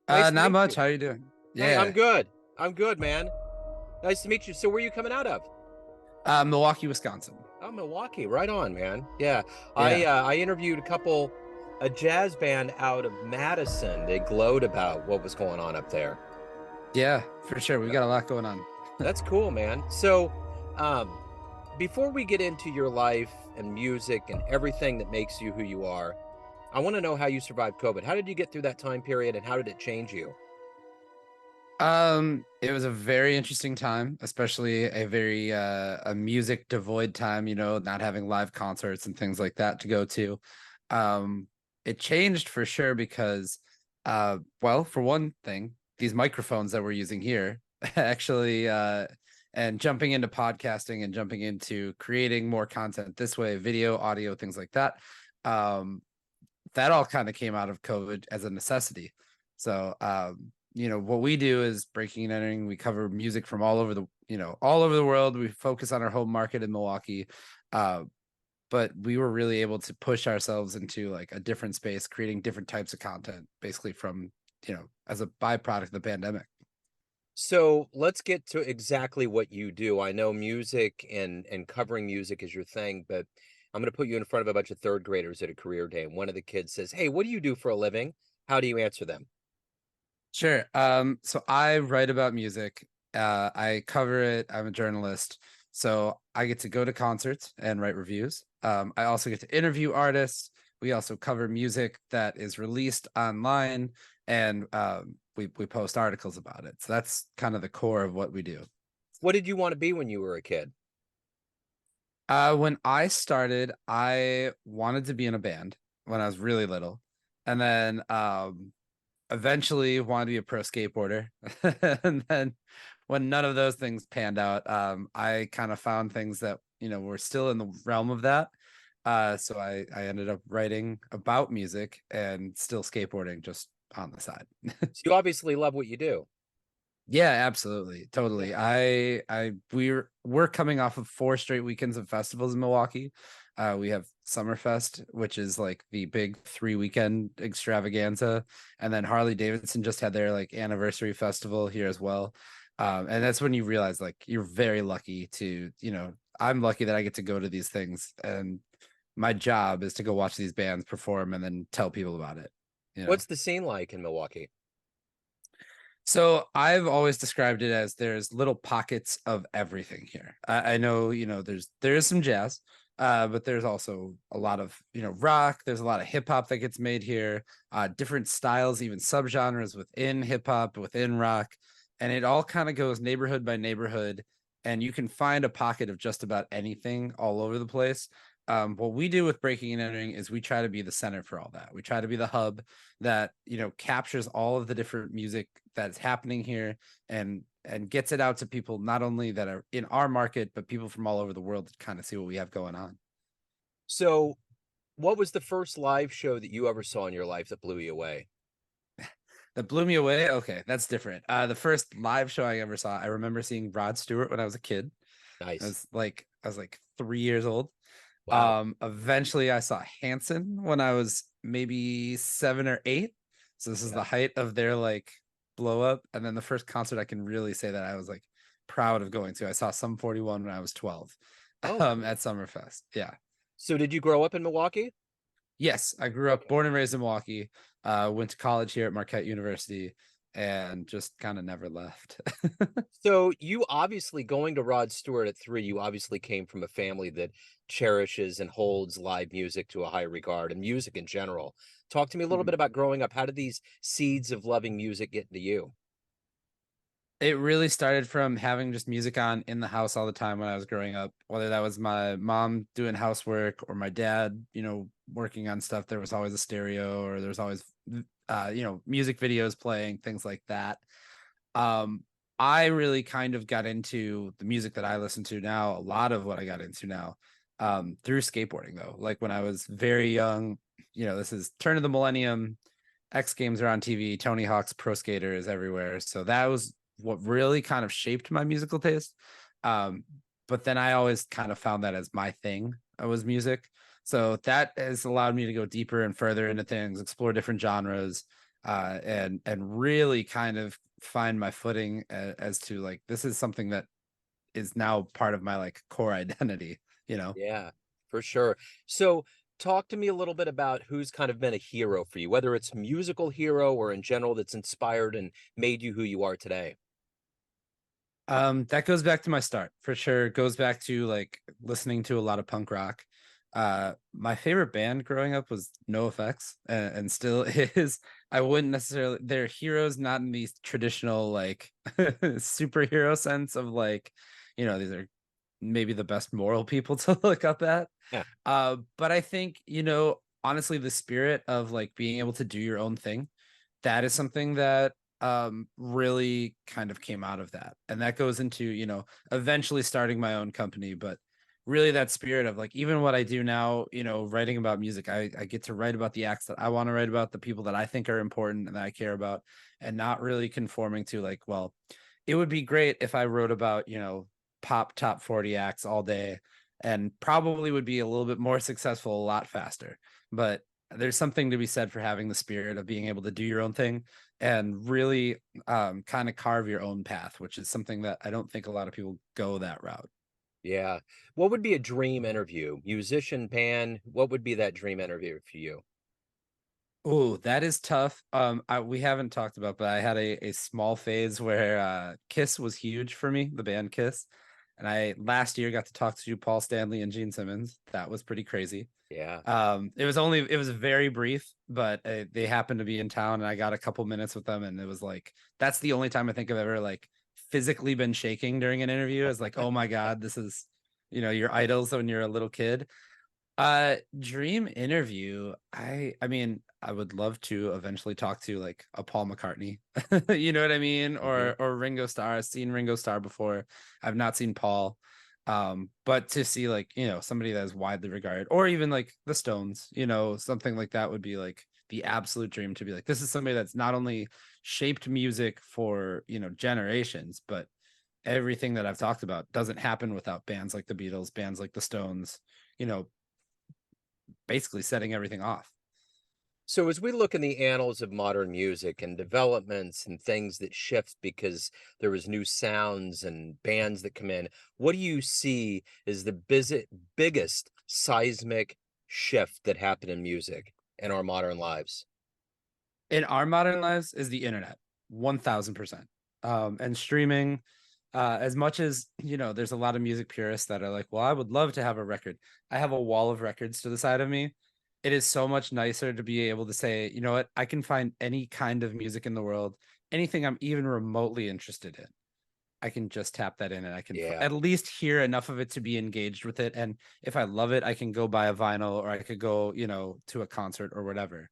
Nice to Not meet much. you. How you doing? Hey, I'm Yeah. good. I'm good, man. Nice to meet you. So, where are you coming out of? Milwaukee, Wisconsin. Oh, Milwaukee. Right on, man. Yeah, Yeah. I interviewed a jazz band out of Madison. They glowed about what was going on up there. Yeah, for sure. We got a lot going on. That's cool, man. So, um, before we get into your life and music and everything that makes you who you are, I want to know how you survived COVID. How did you get through that time period, and how did it change you? It was a very interesting time, especially a very a music devoid time, not having live concerts and things like that to go to. Um, it changed for sure because well, for one thing, these microphones that we're using here actually and jumping into podcasting and jumping into creating more content this way, video, audio, things like that. Um, that all kind of came out of COVID as a necessity. So, what we do is breaking and entering. We cover music from all over the world. We focus on our home market in Milwaukee. Uh, but we were really able to push ourselves into like a different space, creating different types of content, basically from, as a byproduct of the pandemic. So let's get to exactly what you do. I know music and covering music is your thing, but I'm going to put you in front of a bunch of third graders at a career day, and one of the kids says, "Hey, what do you do for a living?" How do you answer them? Sure. So I write about music. I cover it. I'm a journalist. So I get to go to concerts and write reviews. I also get to interview artists. We also cover music that is released online and we post articles about it. So that's kind of the core of what we do. What did you want to be when you were a kid? When I started, I wanted to be in a band when I was really little. And then eventually wanted to be a pro skateboarder. And then when none of those things panned out, I kind of found things that, were still in the realm of that. So I ended up writing about music and still skateboarding just on the side. So you obviously love what you do. Yeah, absolutely. Totally. Yeah. We're coming off of 4 straight weekends of festivals in Milwaukee. We have Summerfest, which is like the big 3 weekend extravaganza, and then Harley Davidson just had their like anniversary festival here as well. And that's when you realize like you're very lucky to, I'm lucky that I get to go to these things, and my job is to go watch these bands perform and then tell people about it. You know. What's the scene like in Milwaukee? So I've always described it as there's little pockets of everything here. I know, there is some jazz, but there's also a lot of, rock. There's a lot of hip hop that gets made here, different styles, even subgenres within hip hop, within rock. And it all kind of goes neighborhood by neighborhood. And you can find a pocket of just about anything all over the place. What we do with breaking and entering is we try to be the center for all that. We try to be the hub that captures all of the different music that's happening here and gets it out to people not only that are in our market but people from all over the world to kind of see what we have going on. So, what was the first live show that you ever saw in your life that blew you away? That blew me away. Okay, that's different. The first live show I ever saw, I remember seeing Rod Stewart when I was a kid. I Nice. was like I was like 3 years old. Wow. Eventually I saw Hanson when I was maybe 7 or 8. So this is Yeah. the height of their like blow up. And then the first concert I can really say that I was like proud of going to. I saw Sum 41 when I was 12 Oh, at cool. Summerfest. Yeah. So, did you grow up in Milwaukee? Yes, I grew up Okay. born and raised in Milwaukee, went to college here at Marquette University and just kind of never left. So you obviously going to Rod Stewart at 3, you obviously came from a family that cherishes and holds live music to a high regard and music in general. Talk to me a little bit about growing up. How did these seeds of loving music get into you? It really started from having just music on in the house all the time when I was growing up, whether that was my mom doing housework or my dad, working on stuff. There was always a stereo or there was always, music videos playing, things like that. Um, I really kind of got into the music that I listen to now, a lot of what I got into now, through skateboarding though. Like when I was very young, this is turn of the millennium, X Games are on TV, Tony Hawk's Pro Skater is everywhere. So that was what really kind of shaped my musical taste. Um, but then I always kind of found that as my thing was music. So that has allowed me to go deeper and further into things, explore different genres. and really kind of find my footing as to like this is something that is now part of my like core identity, you know. Yeah, for sure. So, talk to me a little bit about who's kind of been a hero for you, whether it's a musical hero or in general that's inspired and made you who you are today. That goes back to my start for sure. It goes back to like listening to a lot of punk rock. My favorite band growing up was NoFX, and still is. I wouldn't necessarily, they're heroes, not in the traditional like superhero sense of like, these are maybe the best moral people to look up at. Yeah. But I think, honestly, the spirit of like being able to do your own thing, that is something that really kind of came out of that. And that goes into, eventually starting my own company, but really that spirit of like even what I do now, writing about music, I get to write about the acts that I want to write about, the people that I think are important and that I care about, and not really conforming to like, well, it would be great if I wrote about, pop top 40 acts all day and probably would be a little bit more successful a lot faster. But there's something to be said for having the spirit of being able to do your own thing and really kind of carve your own path, which is something that I don't think a lot of people go that route. Yeah. What would be a dream interview? Musician, band, what would be that dream interview for you? Oh, that is tough. We haven't talked about, but I had a small phase where Kiss was huge for me, the band Kiss. And I last year got to talk to Paul Stanley and Gene Simmons. That was pretty crazy. Yeah. It was very brief, but they happened to be in town and I got a couple minutes with them. And it was like, that's the only time I think I've ever like physically been shaking during an interview. Is like, oh my God, this is, your idols when you're a little kid. Dream interview. I mean, I would love to eventually talk to like a Paul McCartney. You know what I mean? Mhm. Or Ringo Starr. I've seen Ringo Starr before. I've not seen Paul. But to see like, somebody that is widely regarded, or even like the Stones, something like that would be like the absolute dream to be like, this is somebody that's not only shaped music for, generations, but everything that I've talked about doesn't happen without bands like the Beatles, bands like the Stones, you know, basically setting everything off. So as we look in the annals of modern music and developments and things that shift because there was new sounds and bands that come in, what do you see as the biggest seismic shift that happened in music in our modern lives? In our modern lives is the internet, 1000%. And streaming, as much as, there's a lot of music purists that are like, well, I would love to have a record. I have a wall of records to the side of me. It is so much nicer to be able to say, you know what, I can find any kind of music in the world, anything I'm even remotely interested in. I can just tap that in and I can Yeah. at least hear enough of it to be engaged with it. And if I love it, I can go buy a vinyl or I could go, to a concert or whatever.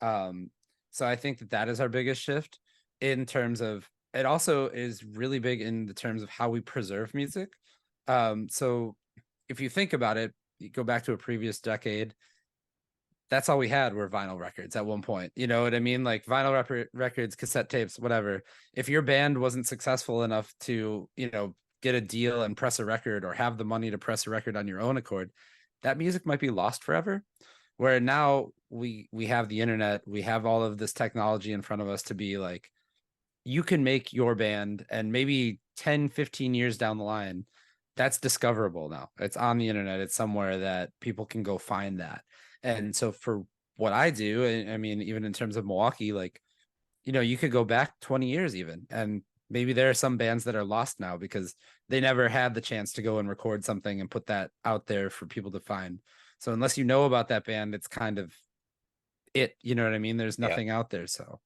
Um, so I think that that is our biggest shift in terms of it also is really big in the terms of how we preserve music. So if you think about it, you go back to a previous decade, that's all we had were vinyl records at one point. You know what I mean? Like vinyl records, cassette tapes, whatever. If your band wasn't successful enough to, get a deal and press a record or have the money to press a record on your own accord, that music might be lost forever. Where now we have the internet, we have all of this technology in front of us to be like, you can make your band and maybe 10, 15 years down the line, that's discoverable now. It's on the internet. It's somewhere that people can go find that. And so for what I do, I mean, even in terms of Milwaukee, like, you could go back 20 years even, and maybe there are some bands that are lost now because they never had the chance to go and record something and put that out there for people to find. So unless you know about that band, it's kind of you know what I mean? There's Yeah. nothing out there. So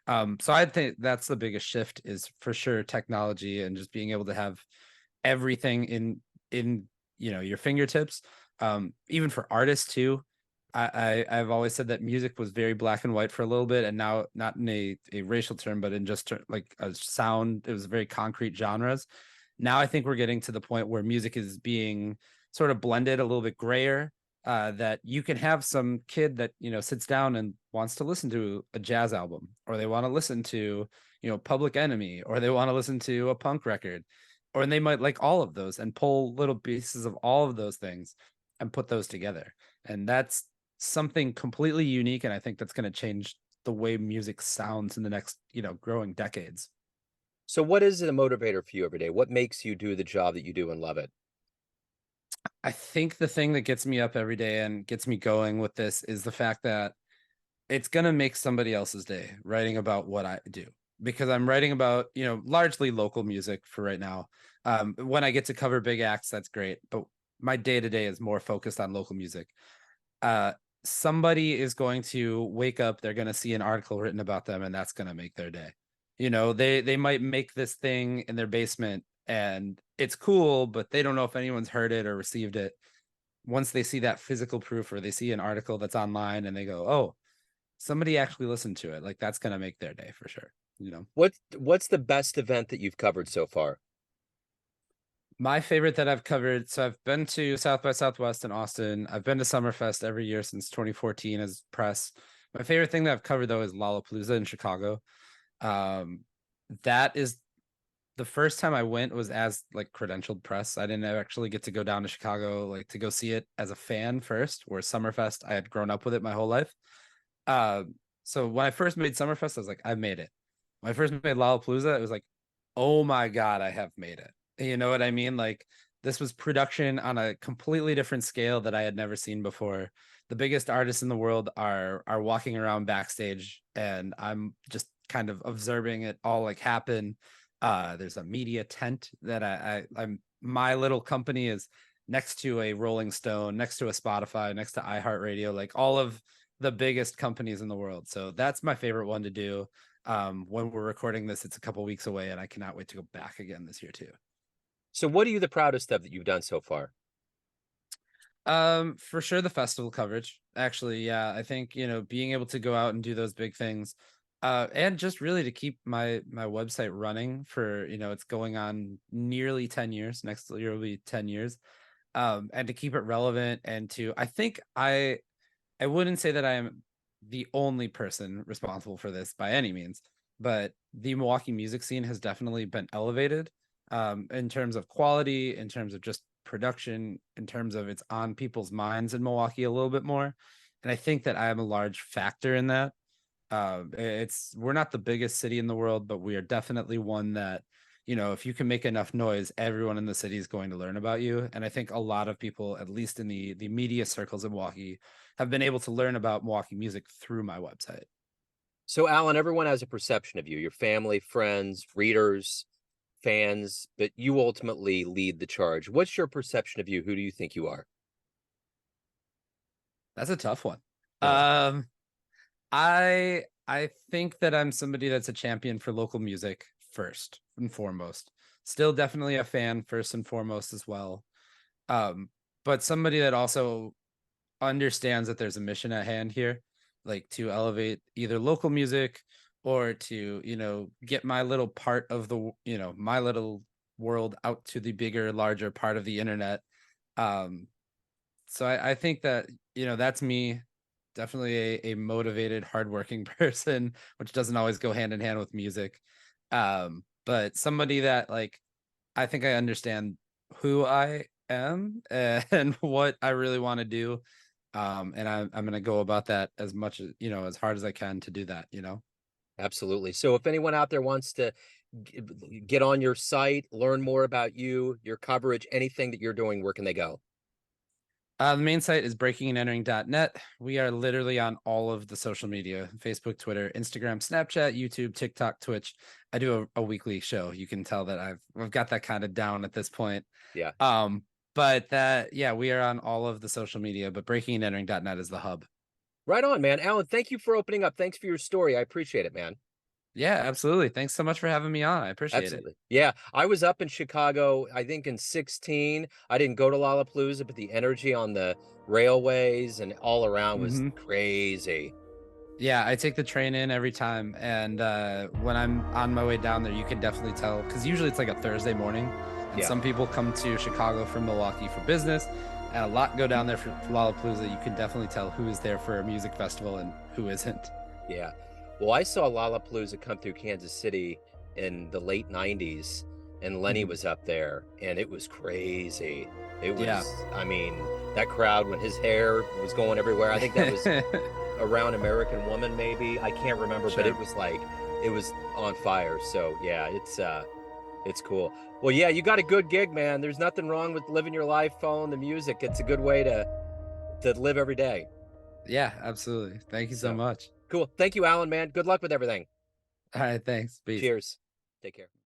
I'd think that's the biggest shift is for sure technology and just being able to have everything in your fingertips. Even for artists too. I've always said that music was very black and white for a little bit, and now not in a racial term, but in just like a sound, it was very concrete genres. Now I think we're getting to the point where music is being sort of blended a little bit grayer. That you can have some kid that sits down and wants to listen to a jazz album, or they want to listen to Public Enemy, or they want to listen to a punk record, or they might like all of those and pull little pieces of all of those things and put those together. And that's something completely unique. And I think that's going to change the way music sounds in the next, growing decades. So what is a motivator for you every day? What makes you do the job that you do and love it? I think the thing that gets me up every day and gets me going with this is the fact that it's going to make somebody else's day writing about what I do, because I'm writing about, largely local music for right now. When I get to cover big acts, that's great. But my day to day is more focused on local music. Uh, Somebody is going to wake up, they're going to see an article written about them, and that's going to make their day. They might make this thing in their basement and it's cool, but they don't know if anyone's heard it or received it. Once they see that physical proof, or they see an article that's online and they go, oh, somebody actually listened to it, like that's going to make their day for sure. What's the best event that you've covered so far? My favorite that I've covered, so I've been to South by Southwest in Austin. I've been to Summerfest every year since 2014 as press. My favorite thing that I've covered though is Lollapalooza in Chicago. Um, that is the first time I went was as like credentialed press. I didn't actually get to go down to Chicago like to go see it as a fan first, where Summerfest, I had grown up with it my whole life. Uh, so when I first made Summerfest, I was like, I've made it. When I first made Lollapalooza, it was like, oh my God, I have made it. You know what I mean? Like, this was production on a completely different scale that I had never seen before. The biggest artists in the world are walking around backstage, and I'm just kind of observing it all like happen. There's a media tent that I'm my little company is next to a Rolling Stone, next to a Spotify, next to iHeartRadio, like all of the biggest companies in the world. So that's my favorite one to do. When we're recording this, it's a couple weeks away, and I cannot wait to go back again this year too. So what are you the proudest of that you've done so far? For sure the festival coverage. Actually, yeah, I think, being able to go out and do those big things, and just really to keep my website running for, it's going on nearly 10 years. Next year will be 10 years. And to keep it relevant, and I think I wouldn't say that I am the only person responsible for this by any means, but the Milwaukee music scene has definitely been elevated, in terms of quality, in terms of just production, in terms of it's on people's minds in Milwaukee a little bit more. And I think that I am a large factor in that. We're not the biggest city in the world, but we are definitely one that, if you can make enough noise, everyone in the city is going to learn about you. And I think a lot of people, at least in the media circles in Milwaukee, have been able to learn about Milwaukee music through my website. So Alan, everyone has a perception of you, your family, friends, readers, fans, but you ultimately lead the charge. What's your perception of you? Who do you think you are? That's a tough one. Yeah. Um, I think that I'm somebody that's a champion for local music first and foremost. Still definitely a fan first and foremost as well. Um, but somebody that also understands that there's a mission at hand here, like to elevate either local music, or to, get my little part of my little world out to the bigger, larger part of the internet. Um, so I think that, that's me. Definitely a motivated, hardworking person, which doesn't always go hand in hand with music. But somebody that, like, I think I understand who I am and what I really want to do. And I'm going to go about that as much as, as hard as I can to do that. Absolutely. So if anyone out there wants to get on your site, learn more about you, your coverage, anything that you're doing, where can they go? The main site is breakingandentering.net. We are literally on all of the social media: Facebook, Twitter, Instagram, Snapchat, YouTube, TikTok, Twitch. I do a weekly show. You can tell that I've got that kind of down at this point. Yeah. But that, yeah, we are on all of the social media, but breakingandentering.net is the hub. Right on, man. Alan, thank you for opening up. Thanks for your story. I appreciate it, man. Yeah, absolutely. Thanks so much for having me on. I appreciate it. Absolutely. Yeah. I was up in Chicago, I think in 16. I didn't go to Lollapalooza, but the energy on the railways and all around was Hmm. crazy. Yeah, I take the train in every time, and when I'm on my way down there, you can definitely tell, because usually it's like a Thursday morning, and Yeah. some people come to Chicago from Milwaukee for business, and a lot go down there for Lollapalooza. You can definitely tell who is there for a music festival and who isn't. Yeah. Well, I saw Lollapalooza come through Kansas City in the late 90s, and Lenny Mhm. was up there, and it was crazy. It Yeah. was, I mean, that crowd when his hair was going everywhere. I think that was Around American Woman, maybe. I can't remember, but Sure. it was like it was on fire. So yeah, it's cool. Well, yeah, you got a good gig, man. There's nothing wrong with living your life, following the music. It's a good way to live every day. Yeah, absolutely. Thank you so So much. cool. Thank you, Alan, man. Good luck with everything. All right, thanks. Peace. Cheers. Take care.